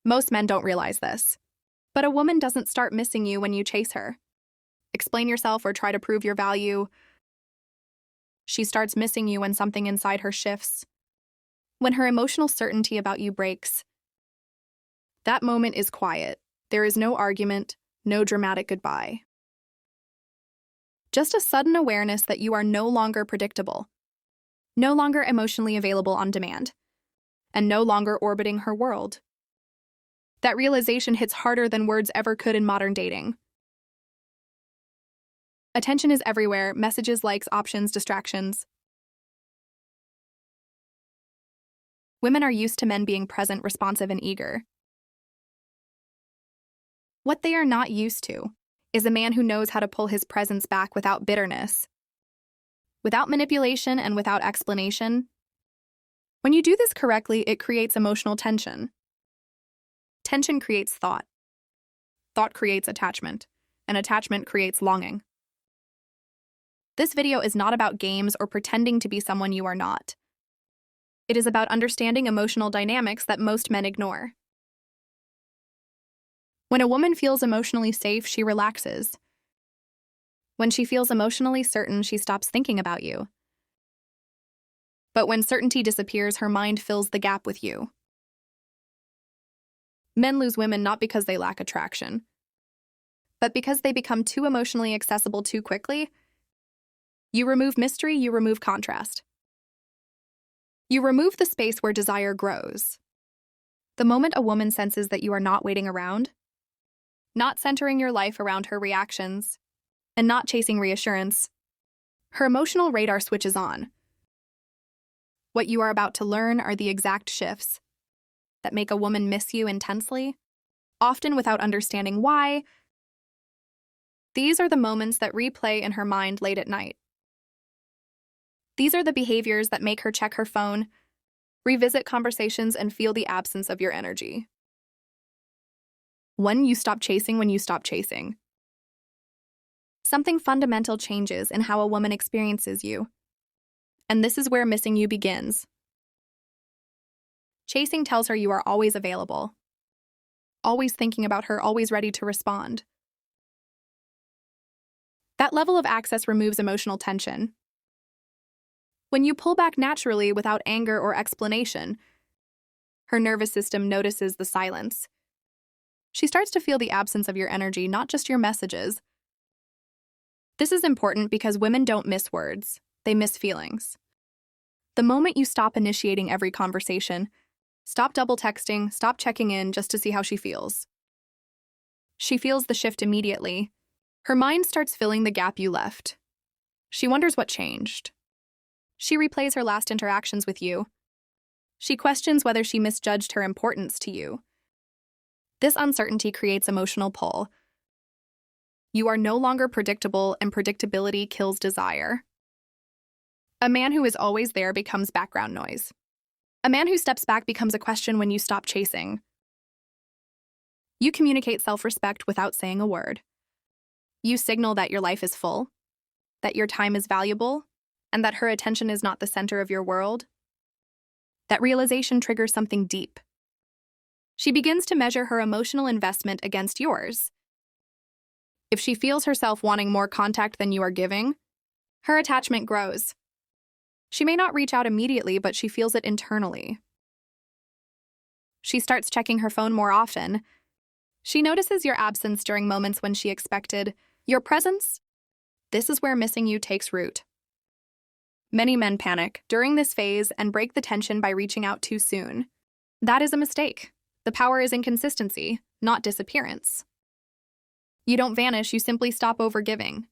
Most men don't realize this. But a woman doesn't start missing you when you chase her. Explain yourself or try to prove your value. She starts missing you when something inside her shifts. When her emotional certainty about you breaks. That moment is quiet. There is no argument, no dramatic goodbye. Just a sudden awareness that you are no longer predictable, no longer emotionally available on demand, and no longer orbiting her world. That realization hits harder than words ever could in modern dating. Attention is everywhere, messages, likes, options, distractions. Women are used to men being present, responsive, and eager. What they are not used to is a man who knows how to pull his presence back without bitterness, without manipulation, and without explanation. When you do this correctly, it creates emotional tension. Tension creates thought. Thought creates attachment, and attachment creates longing. This video is not about games or pretending to be someone you are not. It is about understanding emotional dynamics that most men ignore. When a woman feels emotionally safe, she relaxes. When she feels emotionally certain, she stops thinking about you. But when certainty disappears, her mind fills the gap with you. Men lose women not because they lack attraction, but because they become too emotionally accessible too quickly. You remove mystery, you remove contrast. You remove the space where desire grows. The moment a woman senses that you are not waiting around, not centering your life around her reactions, and not chasing reassurance, her emotional radar switches on. What you are about to learn are the exact shifts that make a woman miss you intensely, often without understanding why. These are the moments that replay in her mind late at night. These are the behaviors that make her check her phone, revisit conversations, and feel the absence of your energy. When you stop chasing. Something fundamental changes in how a woman experiences you. And this is where missing you begins. Chasing tells her you are always available, always thinking about her, always ready to respond. That level of access removes emotional tension. When you pull back naturally without anger or explanation, her nervous system notices the silence. She starts to feel the absence of your energy, not just your messages. This is important because women don't miss words, they miss feelings. The moment you stop initiating every conversation, stop double texting, stop checking in just to see how she feels. She feels the shift immediately. Her mind starts filling the gap you left. She wonders what changed. She replays her last interactions with you. She questions whether she misjudged her importance to you. This uncertainty creates emotional pull. You are no longer predictable, and predictability kills desire. A man who is always there becomes background noise. A man who steps back becomes a question when you stop chasing. You communicate self-respect without saying a word. You signal that your life is full, that your time is valuable, and that her attention is not the center of your world. That realization triggers something deep. She begins to measure her emotional investment against yours. If she feels herself wanting more contact than you are giving, her attachment grows. She may not reach out immediately, but she feels it internally. She starts checking her phone more often. She notices your absence during moments when she expected your presence. This is where missing you takes root. Many men panic during this phase and break the tension by reaching out too soon. That is a mistake. The power is in consistency, not disappearance. You don't vanish, you simply stop overgiving.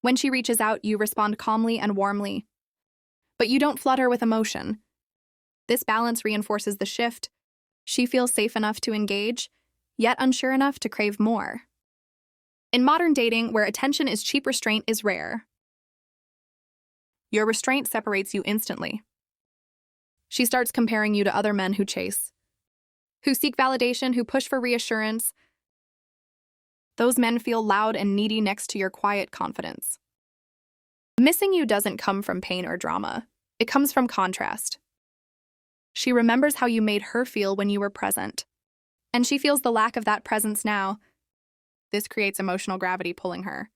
When she reaches out, you respond calmly and warmly. But you don't flood her with emotion. This balance reinforces the shift. She feels safe enough to engage, yet unsure enough to crave more. In modern dating, where attention is cheap, restraint is rare. Your restraint separates you instantly. She starts comparing you to other men who chase, who seek validation, who push for reassurance. Those men feel loud and needy next to your quiet confidence. Missing you doesn't come from pain or drama. It comes from contrast. She remembers how you made her feel when you were present. And she feels the lack of that presence now. This creates emotional gravity pulling her.